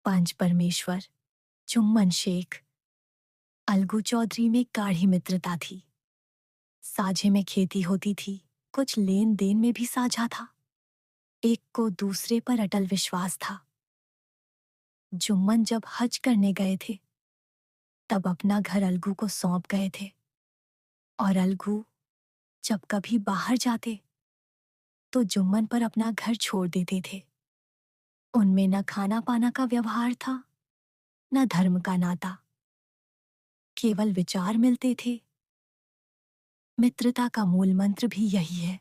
पंच परमेश्वर, जुम्मन शेख, अलगू चौधरी में गाढ़ी मित्रता थी। साझे में खेती होती थी, कुछ लेन देन में भी साझा था। एक को दूसरे पर अटल विश्वास था। जुम्मन जब हज करने गए थे तब अपना घर अलगू को सौंप गए थे, और अलगू जब कभी बाहर जाते तो जुम्मन पर अपना घर छोड़ देते थे। उनमें न खाना पाना का व्यवहार था, न धर्म का नाता, केवल विचार मिलते थे। मित्रता का मूल मंत्र भी यही है।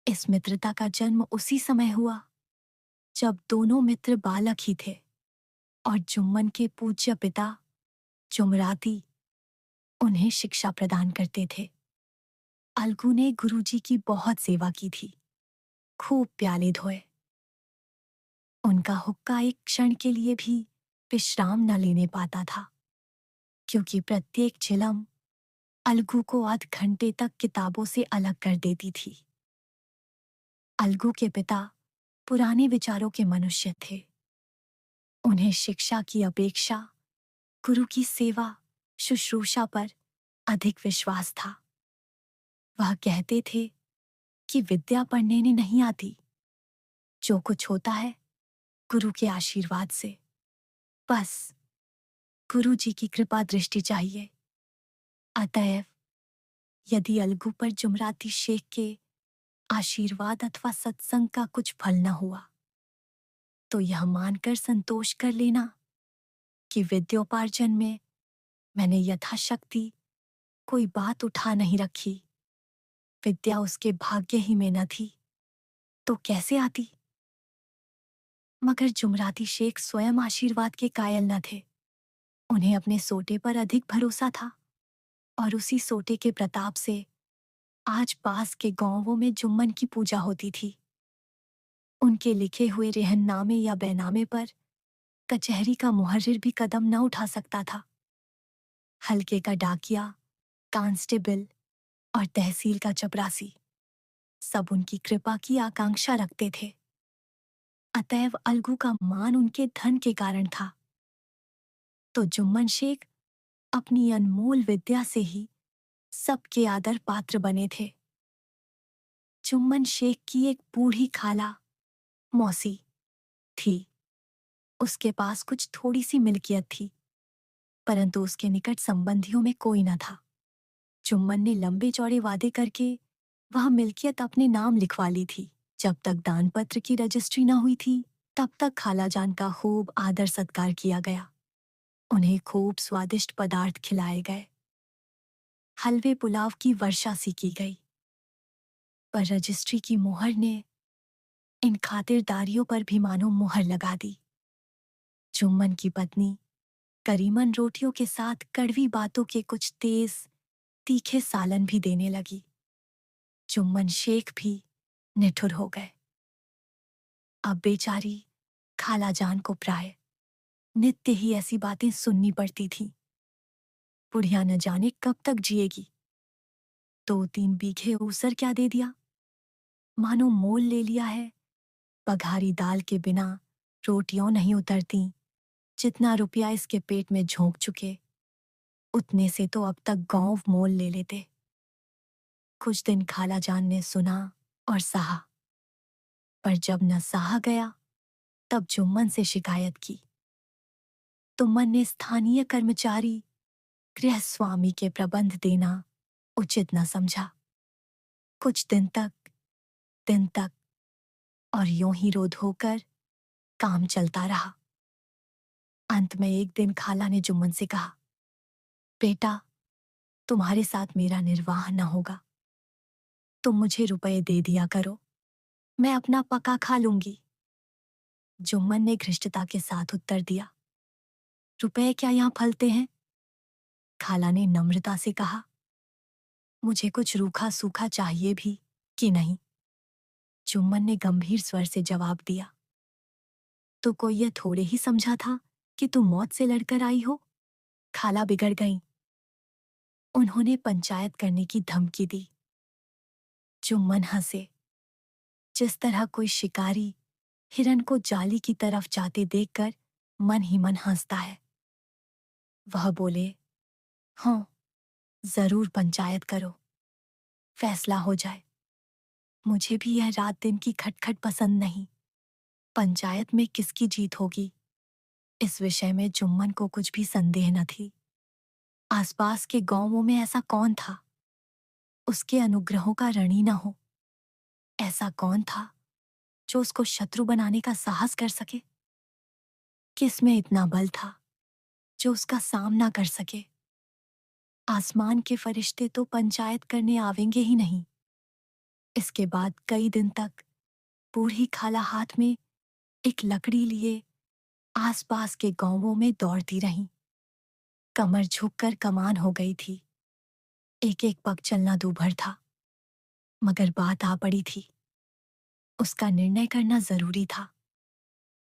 इस मित्रता का जन्म उसी समय हुआ जब दोनों मित्र बालक ही थे, और जुम्मन के पूज्य पिता जुमराती उन्हें शिक्षा प्रदान करते थे। अलगू ने गुरुजी की बहुत सेवा की थी, खूब प्याले धोए। उनका हुक्का एक क्षण के लिए भी विश्राम न लेने पाता था, क्योंकि प्रत्येक चिलम अलगू को आध घंटे तक किताबों से अलग कर देती थी। अलगू के पिता पुराने विचारों के मनुष्य थे। उन्हें शिक्षा की अपेक्षा गुरु की सेवा शुश्रूषा पर अधिक विश्वास था। वह कहते थे कि विद्या पढ़ने ने नहीं आती, जो कुछ होता है गुरु के आशीर्वाद से। बस गुरु जी की कृपा दृष्टि चाहिए। अतएव यदि अलगू पर जुमराती शेख के आशीर्वाद अथवा सत्संग का कुछ फल न हुआ तो यह मानकर संतोष कर लेना कि विद्योपार्जन में मैंने यथाशक्ति कोई बात उठा नहीं रखी। विद्या उसके भाग्य ही में न थी तो कैसे आती। मगर जुमराती शेख स्वयं आशीर्वाद के कायल न थे। उन्हें अपने सोटे पर अधिक भरोसा था, और उसी सोटे के प्रताप से आज पास के गांवों में जुम्मन की पूजा होती थी। उनके लिखे हुए रेहननामे या बैनामे पर कचहरी का मुहर्रिर भी कदम न उठा सकता था। हल्के का डाकिया, कांस्टेबल और तहसील का चपरासी सब उनकी कृपा की आकांक्षा रखते थे। अतएव अलगू का मान उनके धन के कारण था, तो जुम्मन शेख अपनी अनमोल विद्या से ही सबके आदर पात्र बने थे। जुम्मन शेख की एक बूढ़ी खाला मौसी थी। उसके पास कुछ थोड़ी सी मिल्कियत थी, परंतु उसके निकट संबंधियों में कोई न था। जुम्मन ने लंबे चौड़े वादे करके वह मिल्कियत अपने नाम लिखवा ली थी। जब तक दानपत्र की रजिस्ट्री न हुई थी तब तक खालाजान का खूब आदर सत्कार किया गया। उन्हें खूब स्वादिष्ट पदार्थ खिलाए गए। हलवे पुलाव की वर्षा सी की गई। पर रजिस्ट्री की मोहर ने इन खातिरदारियों पर भी मानो मुहर लगा दी। जुम्मन की पत्नी करीमन रोटियों के साथ कड़वी बातों के कुछ तेज तीखे सालन भी देने लगी। जुम्मन शेख भी निठुर हो गए। अब बेचारी खालाजान को प्राय नित्य ही ऐसी बातें सुननी पड़ती थीं। बुढ़िया न जाने कब तक जिएगी। 2-3 बीघे ऊसर क्या दे दिया, मानो मोल ले लिया है। बघारी दाल के बिना रोटियां नहीं उतरती। जितना रुपया इसके पेट में झोंक चुके, उतने से तो अब तक गांव मोल ले लेते। कुछ दिन खालाजान ने सुना और सहा, पर जब न सहा गया तब जुम्मन से शिकायत की। जुम्मन ने स्थानीय कर्मचारी गृह स्वामी के प्रबंध देना उचित न समझा। कुछ दिन तक और यूं ही रोध होकर काम चलता रहा। अंत में एक दिन खाला ने जुम्मन से कहा, बेटा, तुम्हारे साथ मेरा निर्वाह न होगा। तुम मुझे रुपए दे दिया करो, मैं अपना पका खा लूंगी। जुम्मन ने घृष्टता के साथ उत्तर दिया, रुपए क्या यहां फलते हैं? खाला ने नम्रता से कहा, मुझे कुछ रूखा सूखा चाहिए भी कि नहीं? जुम्मन ने गंभीर स्वर से जवाब दिया, तो कोई यह थोड़े ही समझा था कि तुम मौत से लड़कर आई हो? खाला बिगड़ गईं। उन्होंने पंचायत करने की धमकी दी। जुम्मन हंसे। जिस तरह कोई शिकारी हिरन को जाली की तरफ जाते देखकर मन ही मन हंसता है। वह बोले, हाँ, जरूर पंचायत करो, फैसला हो जाए। मुझे भी यह रात दिन की खटखट पसंद नहीं। पंचायत में किसकी जीत होगी, इस विषय में जुम्मन को कुछ भी संदेह न थी। आसपास के गांवों में ऐसा कौन था उसके अनुग्रहों का ऋणी न हो? ऐसा कौन था जो उसको शत्रु बनाने का साहस कर सके? किस में इतना बल था जो उसका सामना कर सके? आसमान के फरिश्ते तो पंचायत करने आवेंगे ही नहीं। इसके बाद कई दिन तक बूढ़ी खाला हाथ में एक लकड़ी लिए आसपास के गांवों में दौड़ती रहीं। कमर झुककर कमान हो गई थी। एक एक पग चलना दूभर था। मगर बात आ पड़ी थी। उसका निर्णय करना जरूरी था।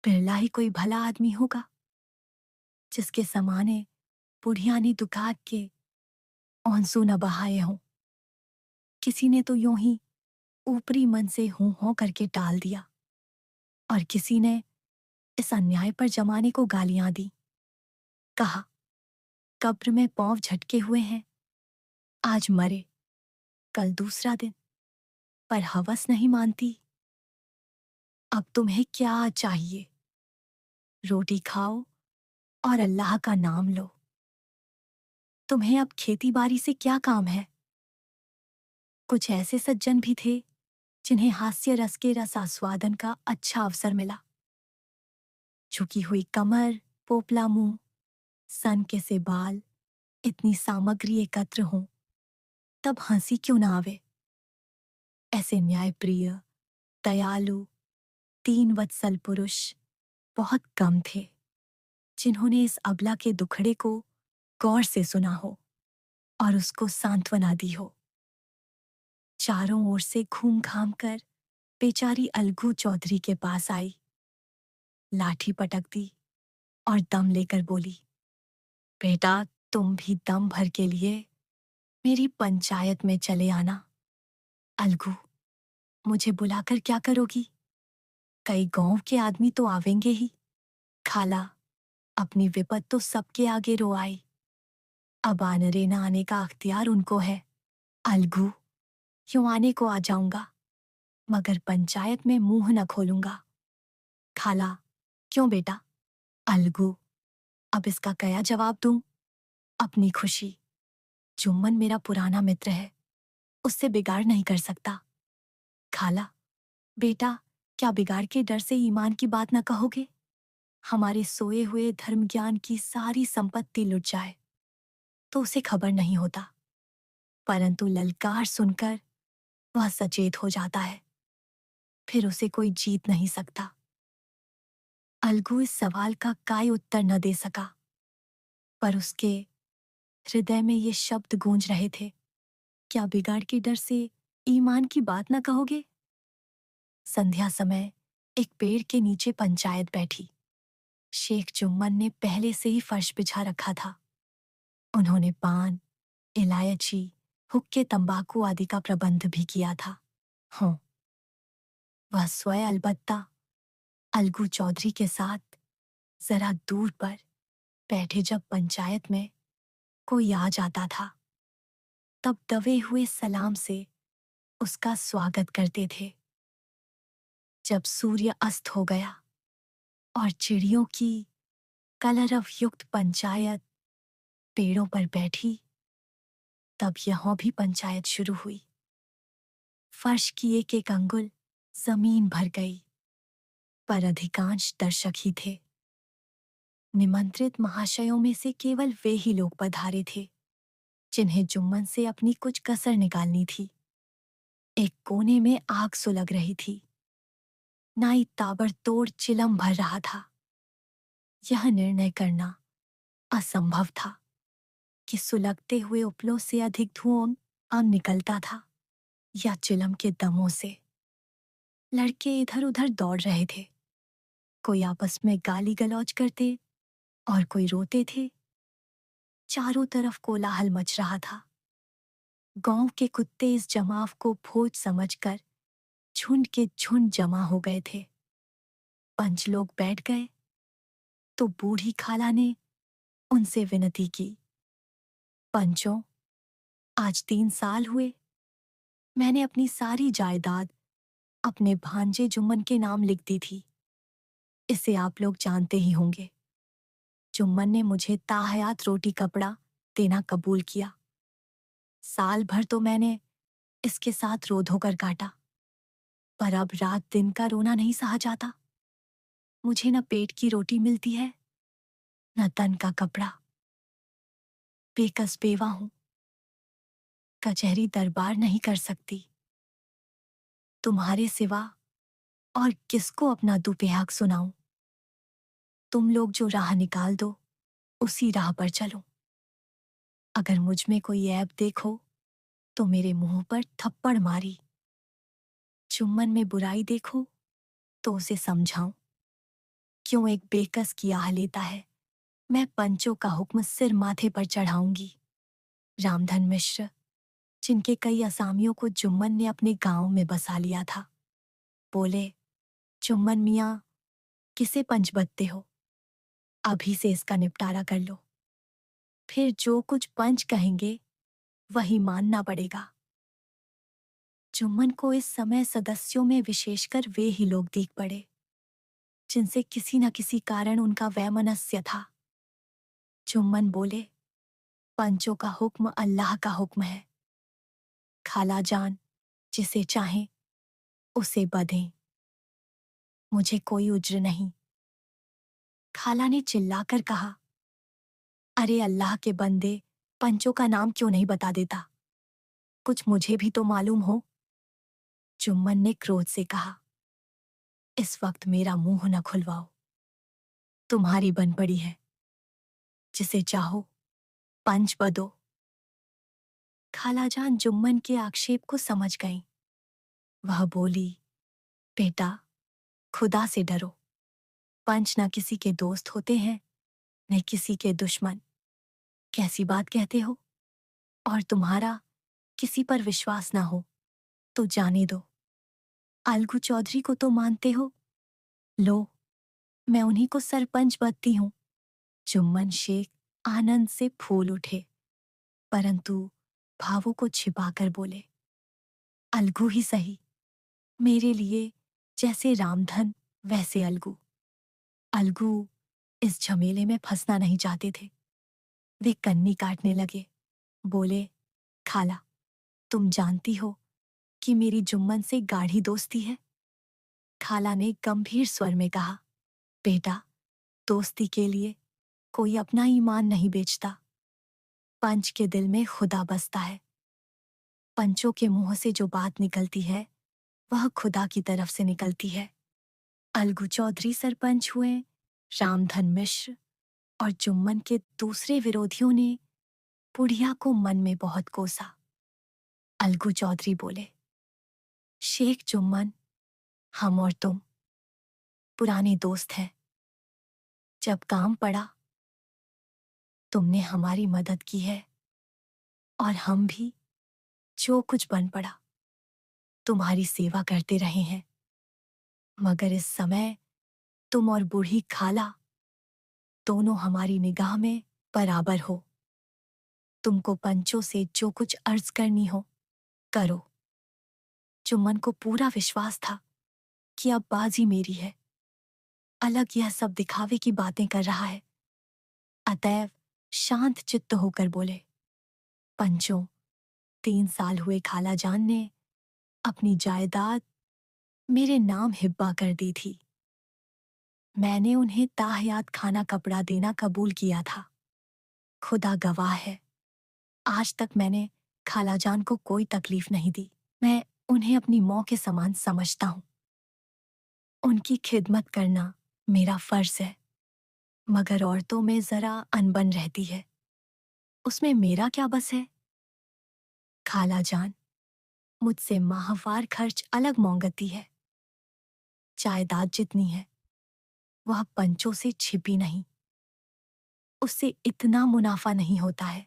बिरला ही कोई भला आदमी होगा जिसके समाने बुढ़िया ने दुखात के आंसू न बहाए हों। किसी ने तो यूं ही ऊपरी मन से हूं हों करके टाल दिया, और किसी ने इस अन्याय पर जमाने को गालियां दी। कहा, कब्र में पांव झटके हुए हैं, आज मरे कल दूसरा दिन, पर हवस नहीं मानती। अब तुम्हें क्या चाहिए? रोटी खाओ और अल्लाह का नाम लो। तुम्हें अब खेती बाड़ी से क्या काम है? कुछ ऐसे सज्जन भी थे जिन्हें हास्य रस के रस आस्वादन का अच्छा अवसर मिला। झुकी हुई कमर, पोपला मुंह, सन के से बाल, इतनी सामग्री एकत्र हो, तब हंसी क्यों ना आवे? ऐसे न्यायप्रिय, दयालु, 3 वत्सल पुरुष बहुत कम थे जिन्होंने इस अबला के दुखड़े को गौर से सुना हो और उसको सांत्वना दी हो। चारों ओर से घूम घाम कर बेचारी अलगू चौधरी के पास आई, लाठी पटक दी और दम लेकर बोली, बेटा, तुम भी दम भर के लिए मेरी पंचायत में चले आना। अलगू, मुझे बुलाकर क्या करोगी? कई गांव के आदमी तो आवेंगे ही। खाला, अपनी विपत तो सबके आगे रो आई। अब आनरे न आने का अख्तियार उनको है। अलगू, क्यों आने को आ जाऊंगा, मगर पंचायत में मुंह न खोलूंगा। खाला, क्यों बेटा? अलगू, अब इसका क्या जवाब दूं? अपनी खुशी। जुम्मन मेरा पुराना मित्र है, उससे बिगाड़ नहीं कर सकता। खाला, बेटा, क्या बिगाड़ के डर से ईमान की बात न कहोगे? हमारे सोए हुए धर्म ज्ञान की सारी संपत्ति लुट जाए तो उसे खबर नहीं होता, परंतु ललकार सुनकर वह सचेत हो जाता है। फिर उसे कोई जीत नहीं सकता। अलगू इस सवाल का काय उत्तर न दे सका, पर उसके हृदय में ये शब्द गूंज रहे थे, क्या बिगाड़ के डर से ईमान की बात न कहोगे? संध्या समय एक पेड़ के नीचे पंचायत बैठी। शेख जुम्मन ने पहले से ही फर्श बिछा रखा था। उन्होंने पान, इलायची, हुक्के, तंबाकू आदि का प्रबंध भी किया था। हाँ, वह स्वयं अलबत्ता अलगू चौधरी के साथ जरा दूर पर बैठे जब पंचायत में कोई आ जाता था, तब दबे हुए सलाम से उसका स्वागत करते थे। जब सूर्य अस्त हो गया और चिड़ियों की कलरव युक्त पंचायत पेड़ों पर बैठी, तब यहां भी पंचायत शुरू हुई। फर्श की एक एक अंगुल जमीन भर गई, पर अधिकांश दर्शक ही थे। निमंत्रित महाशयों में से केवल वे ही लोग पधारे थे जिन्हें जुम्मन से अपनी कुछ कसर निकालनी थी। एक कोने में आग सुलग रही थी। नाई ताबड़तोड़ चिलम भर रहा था। यह निर्णय करना असंभव था कि सुलगते हुए उपलों से अधिक धुआं अब निकलता था या चिलम के दमों से। लड़के इधर उधर दौड़ रहे थे। कोई आपस में गाली गलौज करते और कोई रोते थे। चारों तरफ कोलाहल मच रहा था। गांव के कुत्ते इस जमाव को भोज समझकर झुंड के झुंड जमा हो गए थे। पंच लोग बैठ गए। तो बूढ़ी खाला ने उनसे विनती की, पंचों, आज 3 साल हुए मैंने अपनी सारी जायदाद अपने भांजे जुम्मन के नाम लिख दी थी। इसे आप लोग जानते ही होंगे। जुम्मन ने मुझे ताहयात रोटी कपड़ा देना कबूल किया। साल भर तो मैंने इसके साथ रो धोकर काटा, पर अब रात दिन का रोना नहीं सहा जाता। मुझे न पेट की रोटी मिलती है, न तन का कपड़ा। बेकस बेवा हूं, कचहरी दरबार नहीं कर सकती। तुम्हारे सिवा और किसको अपना दुपेहक सुनाऊं? तुम लोग जो राह निकाल दो, उसी राह पर चलो। अगर मुझ में कोई ऐब देखो, तो मेरे मुंह पर थप्पड़ मारी। जुम्मन में बुराई देखो, तो उसे समझाऊं। क्यों एक बेकस की आह लेता है? मैं पंचों का हुक्म सिर माथे पर चढ़ाऊंगी। रामधन मिश्र, जिनके कई असामियों को जुम्मन ने अपने गांव में बसा लिया था, बोले, जुम्मन मियाँ, किसे पंच बदते हो? अभी से इसका निपटारा कर लो। फिर जो कुछ पंच कहेंगे वही मानना पड़ेगा। जुम्मन को इस समय सदस्यों में विशेषकर वे ही लोग दिख पड़े जिनसे किसी न किसी कारण उनका वैमनस्य था। जुम्मन बोले, पंचों का हुक्म अल्लाह का हुक्म है। खाला जान जिसे चाहे उसे बधें, मुझे कोई उज्र नहीं। खाला ने चिल्लाकर कहा, अरे अल्लाह के बंदे, पंचों का नाम क्यों नहीं बता देता? कुछ मुझे भी तो मालूम हो। जुम्मन ने क्रोध से कहा, इस वक्त मेरा मुंह न खुलवाओ। तुम्हारी बन पड़ी है, जिसे चाहो पंच बदो। खालाजान जुम्मन के आक्षेप को समझ गईं। वह बोली, बेटा, खुदा से डरो। पंच न किसी के दोस्त होते हैं, न किसी के दुश्मन। कैसी बात कहते हो? और तुम्हारा किसी पर विश्वास ना हो तो जाने दो। अलगू चौधरी को तो मानते हो, लो, मैं उन्हीं को सरपंच बदती हूं। जुम्मन शेख आनंद से फूल उठे, परंतु भावों को छिपाकर बोले, अलगू ही सही। मेरे लिए जैसे रामधन वैसे अलगू। अलगू इस झमेले में फंसना नहीं चाहते थे। वे कन्नी काटने लगे, बोले, खाला, तुम जानती हो कि मेरी जुम्मन से गाढ़ी दोस्ती है। खाला ने गंभीर स्वर में कहा, बेटा, दोस्ती के लिए कोई अपना ईमान नहीं बेचता। पंच के दिल में खुदा बसता है। पंचों के मुंह से जो बात निकलती है वह खुदा की तरफ से निकलती है। अलगू चौधरी सरपंच हुए। रामधन मिश्र और जुम्मन के दूसरे विरोधियों ने बुढ़िया को मन में बहुत कोसा। अलगू चौधरी बोले, शेख जुम्मन, हम और तुम पुराने दोस्त हैं। जब काम पड़ा तुमने हमारी मदद की है, और हम भी जो कुछ बन पड़ा तुम्हारी सेवा करते रहे हैं। मगर इस समय तुम और बूढ़ी खाला दोनों हमारी निगाह में बराबर हो। तुमको पंचों से जो कुछ अर्ज करनी हो करो। जुम्मन को पूरा विश्वास था कि अब बाजी मेरी है। अलग यह सब दिखावे की बातें कर रहा है। अतएव शांत चित्त होकर बोले, पंचों, 3 साल हुए खाला जान ने अपनी जायदाद मेरे नाम हिब्बा कर दी थी। मैंने उन्हें ताहयात खाना कपड़ा देना कबूल किया था। खुदा गवाह है, आज तक मैंने खालाजान को कोई तकलीफ नहीं दी। मैं उन्हें अपनी मां के समान समझता हूं। उनकी खिदमत करना मेरा फर्ज है। मगर औरतों में जरा अनबन रहती है, उसमें मेरा क्या बस है? खालाजान मुझसे माहवार खर्च अलग मांगती है। जायदाद जितनी है वह पंचों से छिपी नहीं। उससे इतना मुनाफा नहीं होता है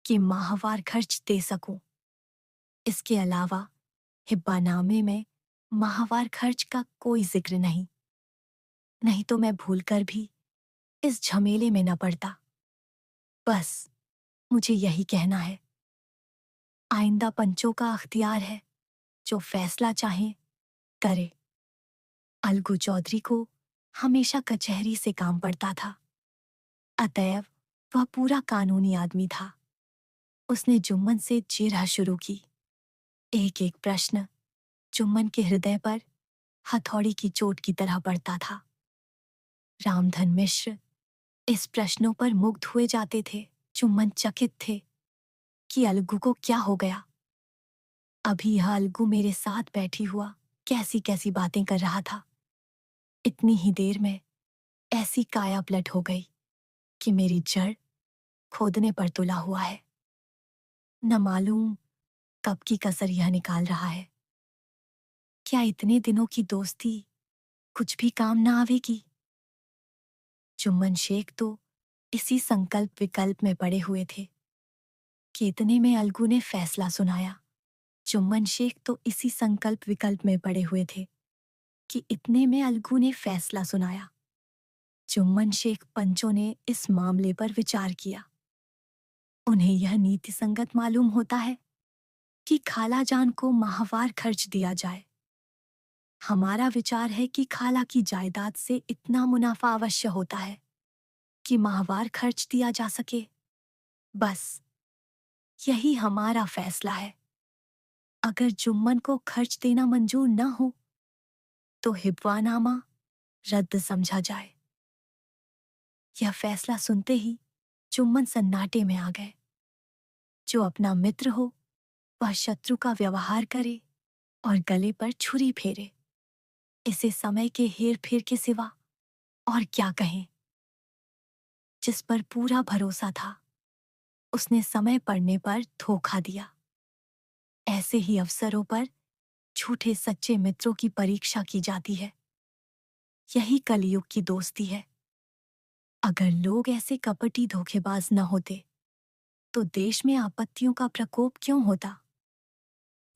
कि माहवार खर्च दे सकूं। इसके अलावा हिब्बानामे में माहवार खर्च का कोई जिक्र नहीं। नहीं तो मैं भूलकर भी इस झमेले में न पड़ता। बस मुझे यही कहना है, आइंदा पंचों का अख्तियार है, जो फैसला चाहे करे। अलगू चौधरी को हमेशा कचहरी से काम पड़ता था, अतएव वह पूरा कानूनी आदमी था। उसने जुम्मन से जिरह शुरू की। एक एक प्रश्न जुम्मन के हृदय पर हथौड़ी की चोट की तरह पड़ता था। रामधन मिश्र इस प्रश्नों पर मुग्ध हुए जाते थे। जुम्मन चकित थे कि अलगू को क्या हो गया। अभी यह अलगू मेरे साथ बैठी हुआ कैसी कैसी बातें कर रहा था। इतनी ही देर में ऐसी काया पलट हो गई कि मेरी जड़ खोदने पर तुला हुआ है। न मालूम कब की कसर यह निकाल रहा है। क्या इतने दिनों की दोस्ती कुछ भी काम न आवेगी? जुम्मन शेख तो इसी संकल्प विकल्प में पड़े हुए थे कि इतने में अलगू ने फैसला सुनाया। जुम्मन शेख तो इसी संकल्प विकल्प में पड़े हुए थे कि इतने में अलगू ने फैसला सुनाया। जुम्मन शेख पंचों ने इस मामले पर विचार किया। उन्हें यह नीति संगत मालूम होता है कि खाला जान को माहवार खर्च दिया जाए। हमारा विचार है कि खाला की जायदाद से इतना मुनाफा अवश्य होता है कि माहवार खर्च दिया जा सके। बस यही हमारा फैसला है। अगर जुम्मन को खर्च देना मंजूर न हो तो हिब्वानामा रद्द समझा जाए। यह फैसला सुनते ही जुम्मन सन्नाटे में आ गए। जो अपना मित्र हो वह शत्रु का व्यवहार करे और गले पर छुरी फेरे, इसे समय के हेर फेर के सिवा और क्या कहें। जिस पर पूरा भरोसा था उसने समय पड़ने पर धोखा दिया। ऐसे ही अवसरों पर झूठे सच्चे मित्रों की परीक्षा की जाती है। यही कलयुग की दोस्ती है। अगर लोग ऐसे कपटी धोखेबाज न होते तो देश में आपत्तियों का प्रकोप क्यों होता?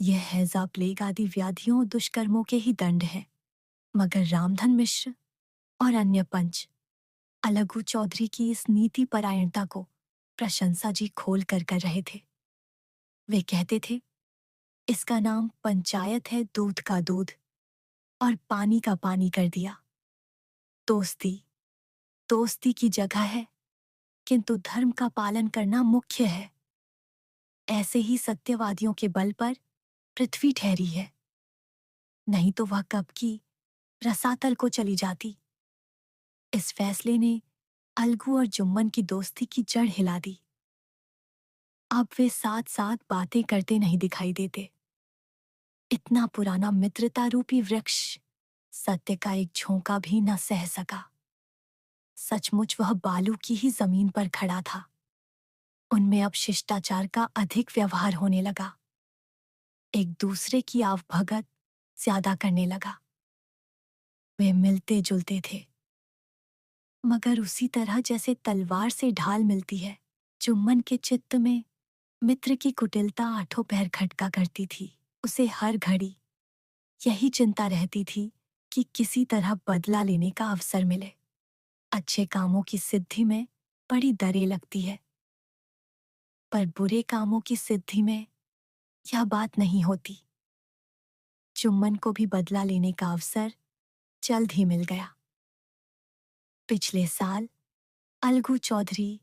यह हैजा प्लेग आदि व्याधियों और दुष्कर्मों के ही दंड हैं। मगर रामधन मिश्र और अन्य पंच अलगू चौधरी की इस नीति परायणता को प्रशंसा जी खोल कर रहे थे। वे कहते थे, इसका नाम पंचायत है दूध का दूध और पानी का पानी कर दिया। दोस्ती दोस्ती की जगह है, किंतु धर्म का पालन करना मुख्य है। ऐसे ही सत्यवादियों के बल पर पृथ्वी ठहरी है, नहीं तो वह कब की रसातल को चली जाती। इस फैसले ने अलगू और जुम्मन की दोस्ती की जड़ हिला दी। अब वे साथ साथ बातें करते नहीं दिखाई देते। इतना पुराना मित्रता रूपी वृक्ष सत्य का एक झोंका भी न सह सका। सचमुच वह बालू की ही जमीन पर खड़ा था। उनमें अब शिष्टाचार का अधिक व्यवहार होने लगा। एक दूसरे की आवभगत ज्यादा करने लगा। वे मिलते जुलते थे, मगर उसी तरह जैसे तलवार से ढाल मिलती है। जुम्मन के चित्त में मित्र की कुटिलता आठों पहर खटका करती थी। उसे हर घड़ी यही चिंता रहती थी कि किसी तरह बदला लेने का अवसर मिले। अच्छे कामों की सिद्धि में बड़ी देर लगती है, पर बुरे कामों की सिद्धि में यह बात नहीं होती। जुम्मन को भी बदला लेने का अवसर जल्द ही मिल गया। पिछले साल अलगू चौधरी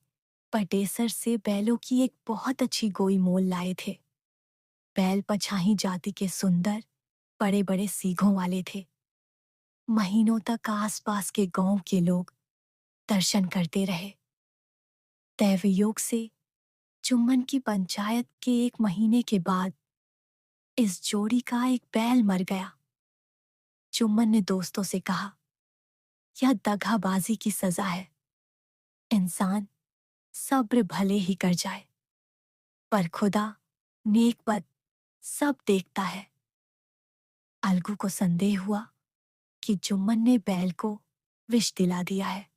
पटेसर से बैलों की एक बहुत अच्छी गोई मोल लाए थे। बैल पछाही जाति के सुंदर बड़े बड़े सींगों वाले थे। महीनों तक आसपास के गांव के लोग दर्शन करते रहे। दैवयोग से जुम्मन की पंचायत के 1 महीने के बाद इस जोड़ी का एक बैल मर गया। जुम्मन ने दोस्तों से कहा, यह दगाबाजी की सजा है। इंसान सब्र भले ही कर जाए, पर खुदा नेक बद सब देखता है। अलगू को संदेह हुआ कि जुम्मन ने बैल को विष दिला दिया है।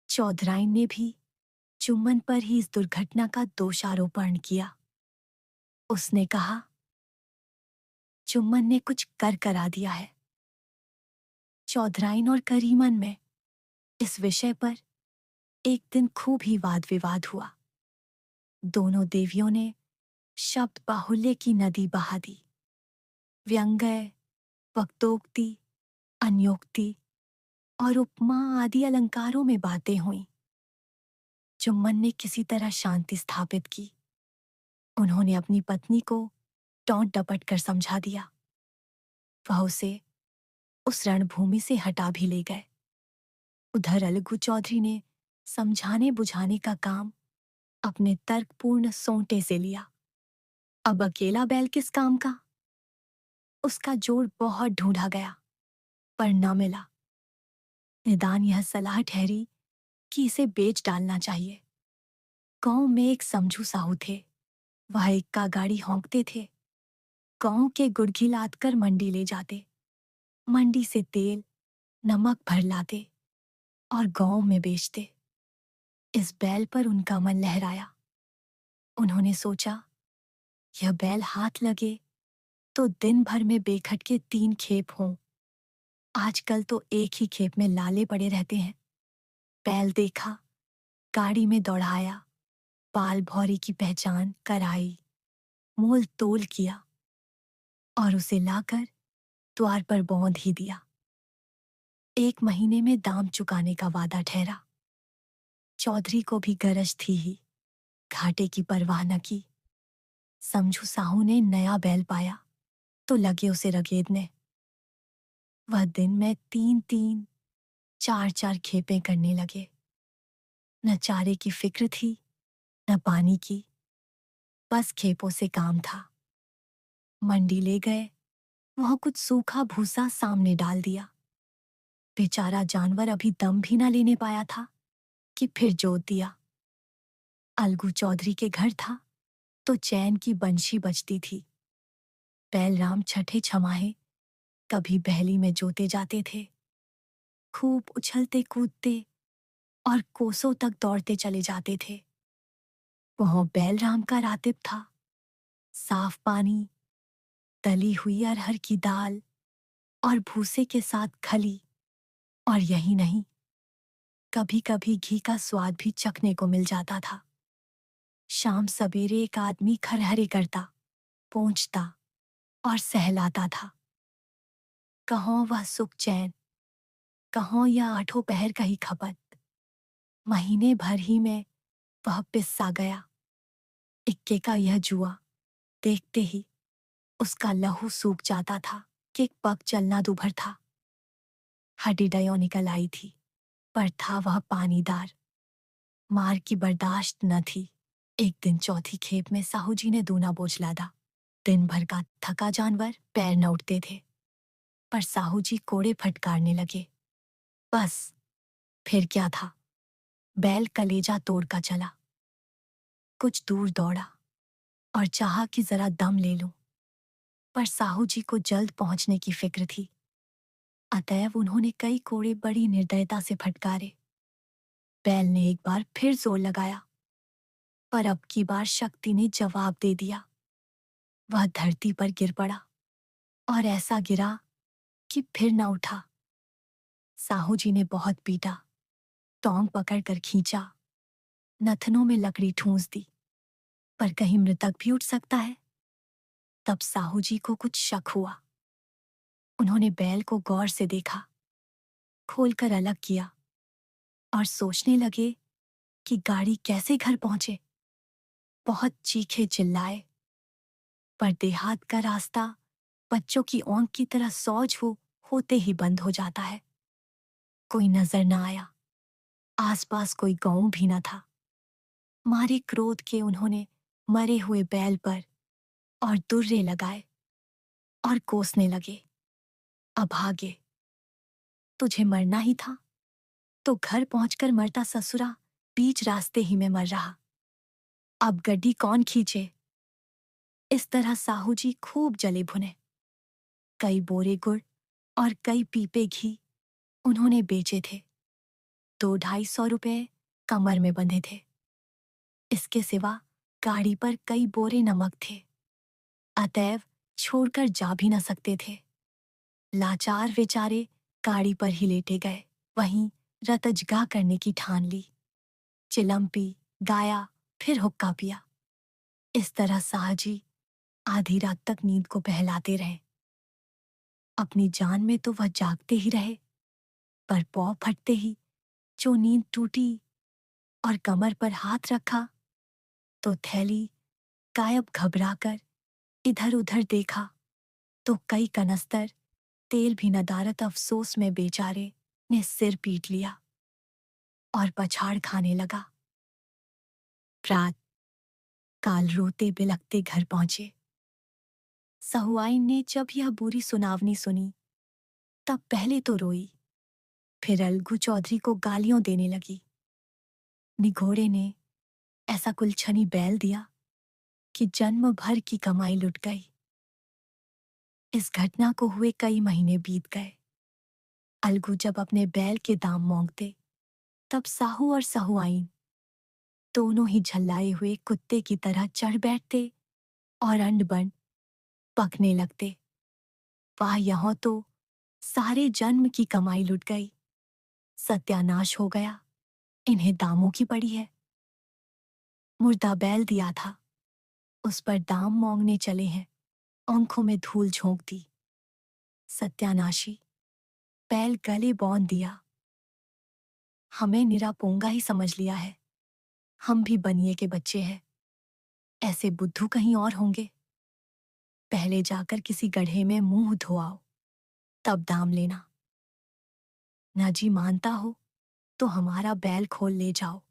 चौधराइन ने भी जुम्मन पर ही इस दुर्घटना का दोषारोपण किया। उसने कहा, जुम्मन ने कुछ कर करा दिया है। चौधराइन और करीमन में इस विषय पर एक दिन खूब ही वाद विवाद हुआ। दोनों देवियों ने शब्द बाहुल्य की नदी बहा दी। व्यंग्य, वक्तोक्ति, अन्योक्ति और उपमा आदि अलंकारों में बातें हुईं। जुम्मन ने किसी तरह शांति स्थापित की। उन्होंने अपनी पत्नी को टौंट डपट कर समझा दिया। वह उसे उस रणभूमि से हटा भी ले गए। उधर अलगू चौधरी ने समझाने बुझाने का काम अपने तर्कपूर्ण सोंटे से लिया। अब अकेला बैल किस काम का? उसका जोड़ बहुत ढूंढा गया पर न मिला। निदान यह सलाह ठहरी कि इसे बेच डालना चाहिए। गांव में एक समझू साहू थे। वह इक्का गाड़ी हाँकते थे। गांव के गुड़घी लाद कर मंडी ले जाते। मंडी से तेल नमक भर लाते और गांव में बेचते। इस बैल पर उनका मन लहराया। उन्होंने सोचा, यह बैल हाथ लगे तो दिन भर में बेखटके 3 खेप हों। आजकल तो एक ही खेप में लाले पड़े रहते हैं। बैल देखा, गाड़ी में दौड़ाया, पाल भौरी की पहचान कराई, मोल तोल किया और उसे लाकर द्वार पर बौंध ही दिया। 1 महीने में दाम चुकाने का वादा ठहरा। चौधरी को भी गरज थी ही, घाटे की परवाह न की। समझू साहू ने नया बैल पाया तो लगे उसे रगेदने। वह दिन में 3-3, 4-4 खेपें करने लगे। न चारे की फिक्र थी न पानी की, बस खेपों से काम था। मंडी ले गए, वहां कुछ सूखा भूसा सामने डाल दिया। बेचारा जानवर अभी दम भी न लेने पाया था कि फिर जोत दिया। अलगू चौधरी के घर था तो चैन की बंशी बजती थी। बैलराम छठे छमाहे कभी बहली में जोते जाते थे। खूब उछलते कूदते और कोसों तक दौड़ते चले जाते थे। वह बैलराम का रातिब था। साफ पानी, तली हुई अरहर की दाल और भूसे के साथ खली। और यही नहीं, कभी कभी घी का स्वाद भी चखने को मिल जाता था। शाम सवेरे एक आदमी खरहरे करता, पोंछता और सहलाता था। कहाँ वह सुख चैन, कहाँ यह 8 पहर का ही खपत। महीने भर ही में वह पिस्सा गया। इक्के का यह जुआ देखते ही उसका लहू सूख जाता था कि एक पग चलना दूभर था। हड्डी डयों निकल आई थी पर था वह पानीदार। मार की बर्दाश्त न थी। एक दिन चौथी खेप में साहू जी ने दूना बोझ लादा। दिन भर का थका जानवर पैर न उठते थे पर साहू जी कोड़े फटकारने लगे। बस फिर क्या था, बैल कलेजा तोड़ का चला। कुछ दूर दौड़ा और चाहा कि जरा दम ले लूं, पर साहू जी को जल्द पहुंचने की फिक्र थी। अतएव उन्होंने कई कोड़े बड़ी निर्दयता से फटकारे। बैल ने एक बार फिर जोर लगाया पर अब की बार शक्ति ने जवाब दे दिया। वह धरती पर गिर पड़ा और ऐसा गिरा कि फिर न उठा। साहू जी ने बहुत पीटा, टोंग पकड़कर खींचा, नथनों में लकड़ी ठूंस दी, पर कहीं मृतक भी उठ सकता है। तब साहू जी को कुछ शक हुआ। उन्होंने बैल को गौर से देखा, खोलकर अलग किया और सोचने लगे कि गाड़ी कैसे घर पहुंचे। बहुत चीखे चिल्लाए, पर देहात का रास्ता बच्चों की ओंक की तरह सौज होते ही बंद हो जाता है। कोई नजर न आया, आसपास कोई गांव भी न था। मारे क्रोध के उन्होंने मरे हुए बैल पर और दुर्रे लगाए और कोसने लगे। अभागे, तुझे मरना ही था तो घर पहुंचकर मरता ससुरा बीच रास्ते ही में मर रहा। अब गड्डी कौन खींचे। इस तरह साहू जी खूब जले भुने। कई बोरे गुड़ और कई पीपे घी उन्होंने बेचे थे। 200-250 रुपए कमर में बंधे थे। इसके सिवा गाड़ी पर कई बोरे नमक थे। अतएव छोड़कर जा भी न सकते थे। लाचार बेचारे गाड़ी पर ही लेटे गए। वहीं रतजगा करने की ठान ली। चिलम पी, गाया, फिर हुक्का पिया। इस तरह साहजी आधी रात तक नींद को बहलाते रहे। अपनी जान में तो वह जागते ही रहे, पर पौ फटते ही जो नींद टूटी और कमर पर हाथ रखा तो थैली गायब। घबराकर इधर उधर देखा तो कई कनस्तर तेल भी नदारत। अफसोस में बेचारे ने सिर पीट लिया और पछाड़ खाने लगा। प्रात काल रोते बिलखते घर पहुंचे। सहुआइन ने जब यह बुरी सुनावनी सुनी तब पहले तो रोई, फिर अलगू चौधरी को गालियां देने लगी। निघोड़े ने ऐसा कुलछनी बैल दिया कि जन्म भर की कमाई लुट गई। इस घटना को हुए कई महीने बीत गए। अलगू जब अपने बैल के दाम मांगते तब साहू और सहुआइन दोनों ही झल्लाए हुए कुत्ते की तरह चढ़ बैठते और अंड बंड पकने लगते। वाह, यहाँ तो सारे जन्म की कमाई लुट गई, सत्यानाश हो गया, इन्हें दामों की पड़ी है। मुर्दा बैल दिया था, उस पर दाम मांगने चले हैं। आंखों में धूल झोंक दी। सत्यानाशी, बैल गले बांध दिया। हमें निरापोंगा ही समझ लिया है। हम भी बनिए के बच्चे हैं, ऐसे बुद्धू कहीं और होंगे। पहले जाकर किसी गड्ढे में मुंह धोआओ, तब दाम लेना। ना जी मानता हो तो हमारा बैल खोल ले जाओ।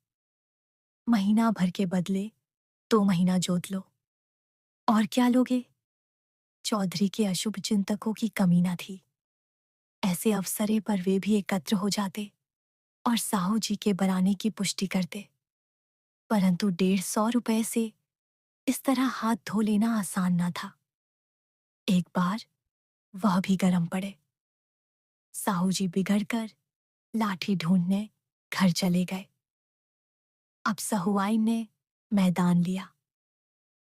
महीना भर के बदले 2 महीना जोत लो। और क्या लोगे? चौधरी के अशुभ चिंतकों की कमी न थी। ऐसे अवसरे पर वे भी एकत्र हो जाते और साहू जी के बराने की पुष्टि करते। परंतु 150 रुपए से इस तरह हाथ धो लेना आसान न था। एक बार वह भी गरम पड़े। साहू जी बिगड़कर लाठी ढूंढने घर चले गए। अब सहुआइन ने मैदान लिया।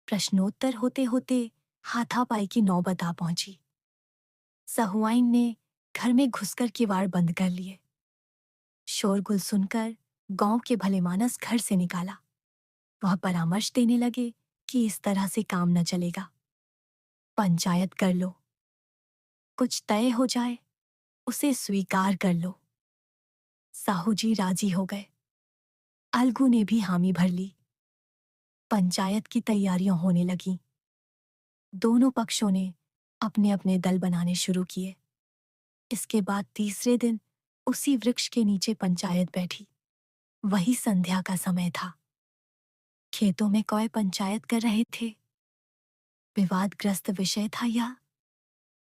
प्रश्नोत्तर होते होते हाथापाई की नौबत आ पहुंची। सहुआइन ने घर में घुसकर किवाड़ बंद कर लिए। शोरगुल सुनकर गांव के भलेमानस घर से निकाला। वह परामर्श देने लगे कि इस तरह से काम न चलेगा, पंचायत कर लो, कुछ तय हो जाए, उसे स्वीकार कर लो। साहू जी राजी हो गए। अलगू ने भी हामी भर ली। पंचायत की तैयारियां होने लगीं। दोनों पक्षों ने अपने अपने दल बनाने शुरू किए। इसके बाद तीसरे दिन उसी वृक्ष के नीचे पंचायत बैठी। वही संध्या का समय था। खेतों में कौए पंचायत कर रहे थे। विवादग्रस्त विषय था यह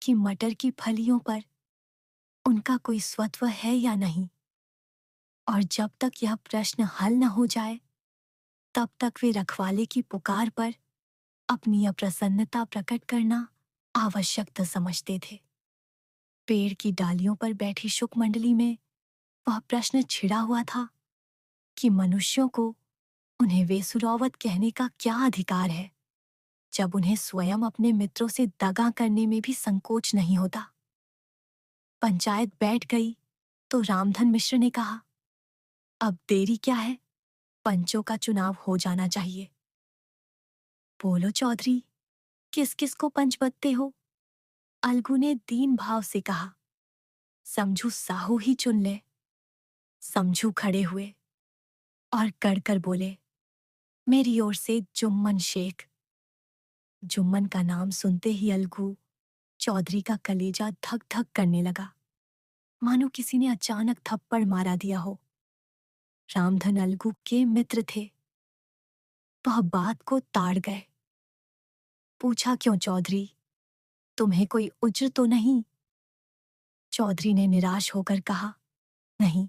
कि मटर की फलियों पर उनका कोई स्वत्व है या नहीं, और जब तक यह प्रश्न हल न हो जाए तब तक वे रखवाले की पुकार पर अपनी अप्रसन्नता प्रकट करना आवश्यक समझते थे। पेड़ की डालियों पर बैठी शुक मंडली में वह प्रश्न छिड़ा हुआ था कि मनुष्यों को उन्हें वेसुरौवत कहने का क्या अधिकार है, जब उन्हें स्वयं अपने मित्रों से दगा करने में भी संकोच नहीं होता। पंचायत बैठ गई तो रामधन मिश्र ने कहा, अब देरी क्या है, पंचों का चुनाव हो जाना चाहिए। बोलो चौधरी, किस किस को पंच बदते हो? अलगू ने दीन भाव से कहा। समझू साहू ही चुन ले। समझू खड़े हुए और कड़कर बोले, मेरी ओर से जुम्मन शेख। जुम्मन का नाम सुनते ही अलगू चौधरी का कलेजा धक धक करने लगा, मानो किसी ने अचानक थप्पड़ मारा दिया हो। रामधन अलगू के मित्र थे। वह बात को ताड़ गए। पूछा, क्यों चौधरी, तुम्हें कोई उज्र तो नहीं? चौधरी ने निराश होकर कहा, नहीं,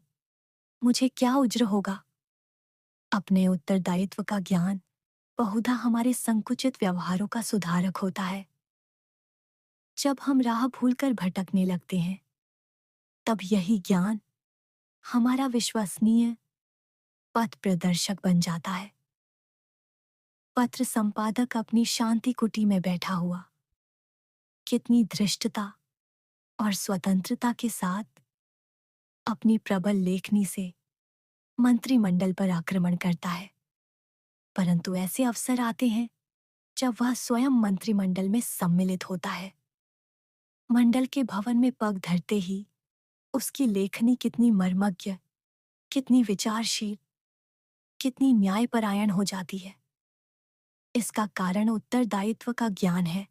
मुझे क्या उज्र होगा। अपने उत्तरदायित्व का ज्ञान बहुधा हमारे संकुचित व्यवहारों का सुधारक होता है। जब हम राह भूलकर भटकने लगते हैं तब यही ज्ञान हमारा विश्वसनीय पथ प्रदर्शक बन जाता है। पत्र संपादक अपनी शांति कुटी में बैठा हुआ कितनी धृष्टता और स्वतंत्रता के साथ अपनी प्रबल लेखनी से मंत्रिमंडल पर आक्रमण करता है। परंतु ऐसे अवसर आते हैं जब वह स्वयं मंत्रिमंडल में सम्मिलित होता है। मंडल के भवन में पग धरते ही उसकी लेखनी कितनी मर्मज्ञ, कितनी विचारशील, कितनी न्यायपरायण हो जाती है। इसका कारण उत्तरदायित्व का ज्ञान है।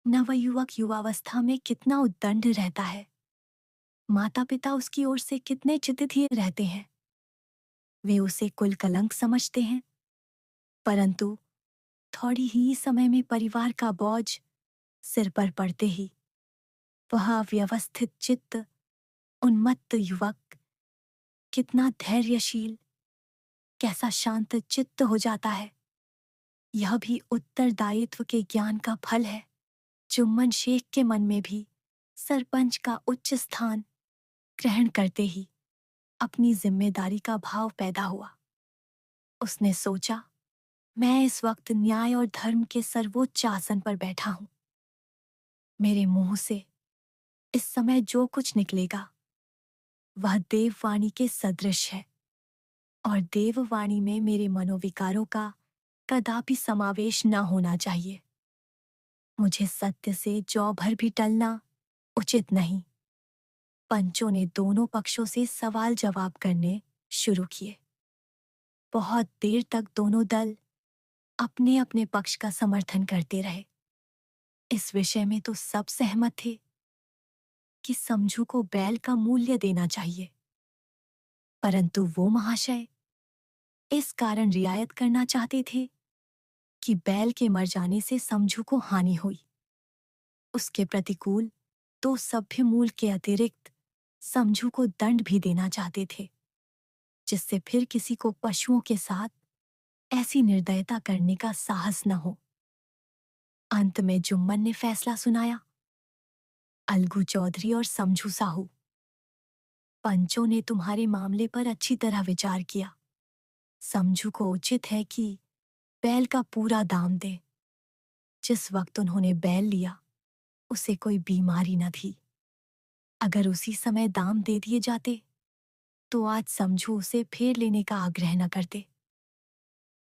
नवयुवक युवावस्था में कितना उद्दंड रहता है। माता पिता उसकी ओर से कितने चिंतित ही रहते हैं। वे उसे कुल कलंक समझते हैं, परंतु थोड़ी ही समय में परिवार का बोझ सिर पर पड़ते ही वह अव्यवस्थित चित्त, उन्मत्त युवक कितना धैर्यशील, कैसा शांत चित्त हो जाता है। यह भी उत्तरदायित्व के ज्ञान का फल है। जुम्मन शेख के मन में भी सरपंच का उच्च स्थान ग्रहण करते ही अपनी जिम्मेदारी का भाव पैदा हुआ। उसने सोचा, मैं इस वक्त न्याय और धर्म के सर्वोच्च आसन पर बैठा हूं। मेरे मुंह से इस समय जो कुछ निकलेगा वह देववाणी के सदृश है, और देववाणी में मेरे मनोविकारों का कदापि समावेश न होना चाहिए। मुझे सत्य से जौ भर भी टलना उचित नहीं। पंचों ने दोनों पक्षों से सवाल जवाब करने शुरू किए। बहुत देर तक दोनों दल अपने अपने पक्ष का समर्थन करते रहे। इस विषय में तो सब सहमत थे कि समझू को बैल का मूल्य देना चाहिए, परंतु वो महाशय इस कारण रियायत करना चाहते थे कि बैल के मर जाने से समझू को हानि हुई। उसके प्रतिकूल तो सभ्य मूल के अतिरिक्त समझू को दंड भी देना चाहते थे, जिससे फिर किसी को पशुओं के साथ ऐसी निर्दयता करने का साहस न हो। अंत में जुम्मन ने फैसला सुनाया, अलगू चौधरी और समझू साहू, पंचों ने तुम्हारे मामले पर अच्छी तरह विचार किया। समझू को उचित है कि बैल का पूरा दाम दे। जिस वक्त उन्होंने बैल लिया उसे कोई बीमारी न थी। अगर उसी समय दाम दे दिए जाते तो आज समझू उसे फेर लेने का आग्रह न करते।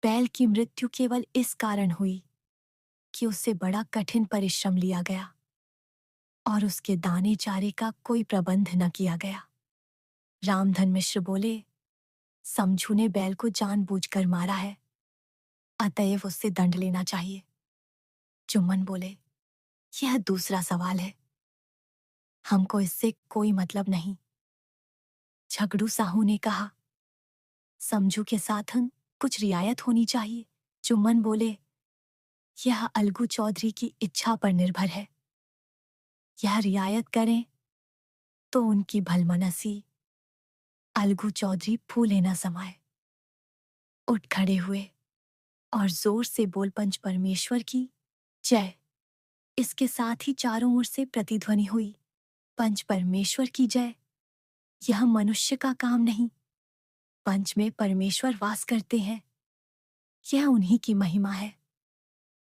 बैल की मृत्यु केवल इस कारण हुई कि उससे बड़ा कठिन परिश्रम लिया गया और उसके दाने चारे का कोई प्रबंध न किया गया। रामधन मिश्र बोले, समझू ने बैल को जानबूझकर मारा है, अतएव उससे दंड लेना चाहिए। जुम्मन बोले, यह दूसरा सवाल है, हमको इससे कोई मतलब नहीं। झगड़ू साहू ने कहा, समझू के साथ हम कुछ रियायत होनी चाहिए। जुम्मन बोले, यह अलगू चौधरी की इच्छा पर निर्भर है। यह रियायत करें तो उनकी भलमनसी अलगू चौधरी फूले न समाए। उठ खड़े हुए और जोर से बोल, पंच परमेश्वर की जय। इसके साथ ही चारों ओर से प्रतिध्वनि हुई, पंच परमेश्वर की जय। यह मनुष्य का काम नहीं, पंच में परमेश्वर वास करते हैं, यह उन्हीं की महिमा है।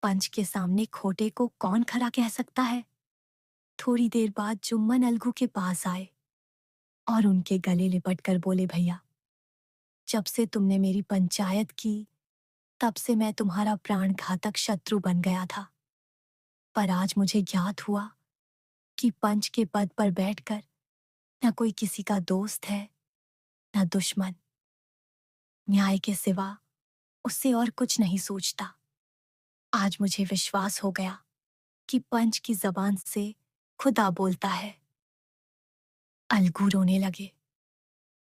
पंच के सामने खोटे को कौन खरा कह सकता है। थोड़ी देर बाद जुम्मन अलगू के पास आए और उनके गले लिपट कर बोले, भैया, जब से तुमने मेरी पंचायत की तब से मैं तुम्हारा प्राणघातक शत्रु बन गया था, पर आज मुझे ज्ञात हुआ कि पंच के पद पर बैठकर न कोई किसी का दोस्त है न दुश्मन। न्याय के सिवा उससे और कुछ नहीं सोचता। आज मुझे विश्वास हो गया कि पंच की जबान से खुदा बोलता है। अलगू रोने लगे।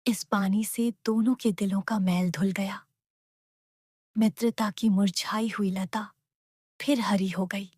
इस पानी से दोनों के दिलों का मैल धुल गया। मित्रता की मुरझाई हुई लता फिर हरी हो गई।